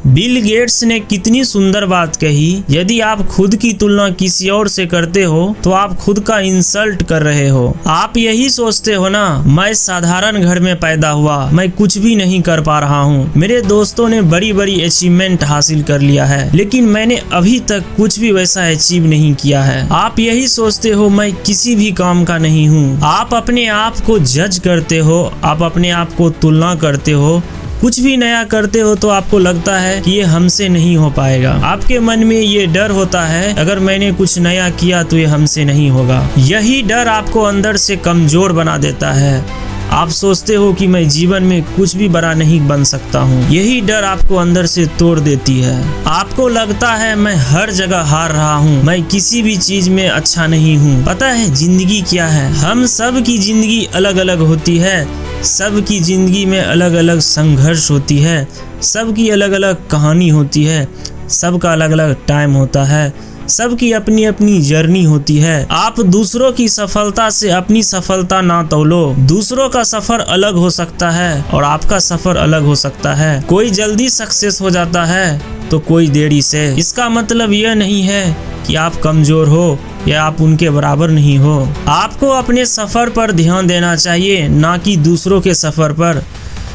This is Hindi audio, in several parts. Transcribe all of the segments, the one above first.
बिल गेट्स ने कितनी सुंदर बात कही, यदि आप खुद की तुलना किसी और से करते हो तो आप खुद का इंसल्ट कर रहे हो। आप यही सोचते हो ना, मैं साधारण घर में पैदा हुआ, मैं कुछ भी नहीं कर पा रहा हूँ, मेरे दोस्तों ने बड़ी बड़ी अचीवमेंट हासिल कर लिया है लेकिन मैंने अभी तक कुछ भी वैसा अचीव नहीं किया है। आप यही सोचते हो मैं किसी भी काम का नहीं हूँ। आप अपने आप को जज करते हो, आप अपने आप को तुलना करते हो। कुछ भी नया करते हो तो आपको लगता है कि ये हमसे नहीं हो पाएगा। आपके मन में ये डर होता है, अगर मैंने कुछ नया किया तो ये हमसे नहीं होगा। यही डर आपको अंदर से कमजोर बना देता है। आप सोचते हो कि मैं जीवन में कुछ भी बड़ा नहीं बन सकता हूँ। यही डर आपको अंदर से तोड़ देती है। आपको लगता है मैं हर जगह हार रहा हूँ, मैं किसी भी चीज में अच्छा नहीं हूँ। पता है जिंदगी क्या है? हम सब की जिंदगी अलग अलग होती है, सबकी जिंदगी में अलग अलग संघर्ष होती है, सबकी अलग अलग कहानी होती है, सबका अलग अलग टाइम होता है, सबकी अपनी अपनी जर्नी होती है। आप दूसरों की सफलता से अपनी सफलता ना तौलो। दूसरों का सफर अलग हो सकता है और आपका सफर अलग हो सकता है। कोई जल्दी सक्सेस हो जाता है तो कोई देरी से। इसका मतलब यह नहीं है कि आप कमजोर हो या आप उनके बराबर नहीं हो। आपको अपने सफर पर ध्यान देना चाहिए, ना कि दूसरों के सफर पर।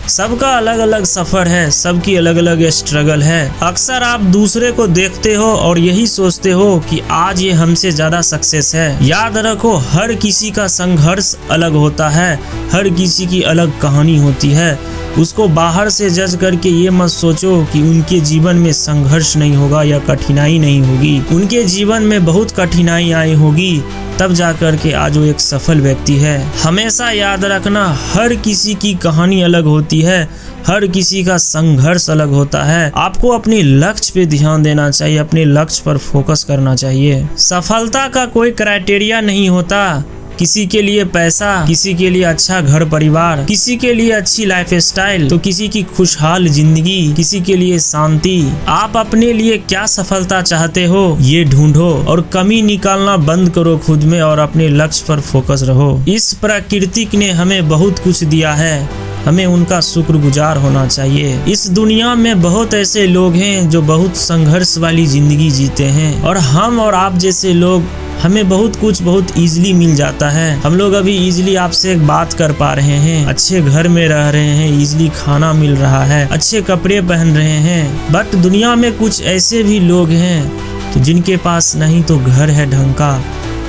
सबका अलग अलग सफर है, सबकी अलग अलग स्ट्रगल है। अक्सर आप दूसरे को देखते हो और यही सोचते हो कि आज ये हमसे ज्यादा सक्सेस है। याद रखो, हर किसी का संघर्ष अलग होता है, हर किसी की अलग कहानी होती है। उसको बाहर से जज करके ये मत सोचो कि उनके जीवन में संघर्ष नहीं होगा या कठिनाई नहीं होगी। उनके जीवन में बहुत कठिनाई आई होगी, तब जाकर के आज वो एक सफल व्यक्ति है। हमेशा याद रखना, हर किसी की कहानी अलग होती है, हर किसी का संघर्ष अलग होता है। आपको अपने लक्ष्य पे ध्यान देना चाहिए, अपने लक्ष्य पर फोकस करना चाहिए। सफलता का कोई क्राइटेरिया नहीं होता। किसी के लिए पैसा, किसी के लिए अच्छा घर परिवार, किसी के लिए अच्छी लाइफ स्टाइल, तो किसी की खुशहाल जिंदगी, किसी के लिए शांति। आप अपने लिए क्या सफलता चाहते हो ये ढूंढो और कमी निकालना बंद करो खुद में और अपने लक्ष्य पर फोकस रहो। इस प्रकृति ने हमें बहुत कुछ दिया है, हमें उनका शुक्रगुजार होना चाहिए। इस दुनिया में बहुत ऐसे लोग हैं जो बहुत संघर्ष वाली जिंदगी जीते हैं और हम और आप जैसे लोग, हमें बहुत कुछ बहुत इजीली मिल जाता है। हम लोग अभी इजीली आपसे बात कर पा रहे हैं, अच्छे घर में रह रहे हैं, इजीली खाना मिल रहा है, अच्छे कपड़े पहन रहे हैं। बट दुनिया में कुछ ऐसे भी लोग हैं तो जिनके पास नहीं तो घर है ढंग का,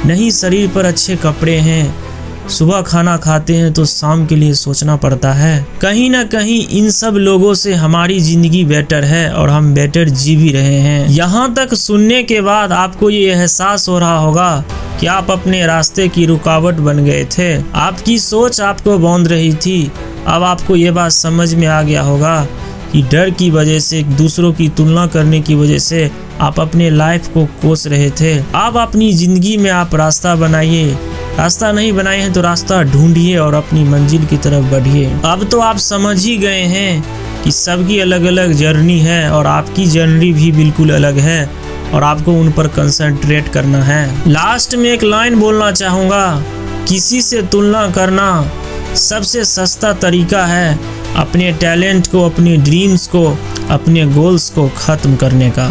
नहीं शरीर पर अच्छे कपड़े हैं, सुबह खाना खाते हैं तो शाम के लिए सोचना पड़ता है। कहीं ना कहीं इन सब लोगों से हमारी जिंदगी बेटर है और हम बेटर जी भी रहे हैं। यहाँ तक सुनने के बाद आपको ये एहसास हो रहा होगा कि आप अपने रास्ते की रुकावट बन गए थे, आपकी सोच आपको बांध रही थी। अब आपको ये बात समझ में आ गया होगा कि डर की वजह से, दूसरों की तुलना करने की वजह से आप अपने लाइफ को कोस रहे थे। अब अपनी जिंदगी में आप रास्ता बनाइए, रास्ता नहीं बनाए हैं तो रास्ता ढूंढिए और अपनी मंजिल की तरफ बढ़िए। अब तो आप समझ ही गए हैं कि सबकी अलग अलग जर्नी है और आपकी जर्नी भी बिल्कुल अलग है और आपको उन पर कंसंट्रेट करना है। लास्ट में एक लाइन बोलना चाहूँगा, किसी से तुलना करना सबसे सस्ता तरीका है अपने टैलेंट को, अपने ड्रीम्स को, अपने गोल्स को खत्म करने का।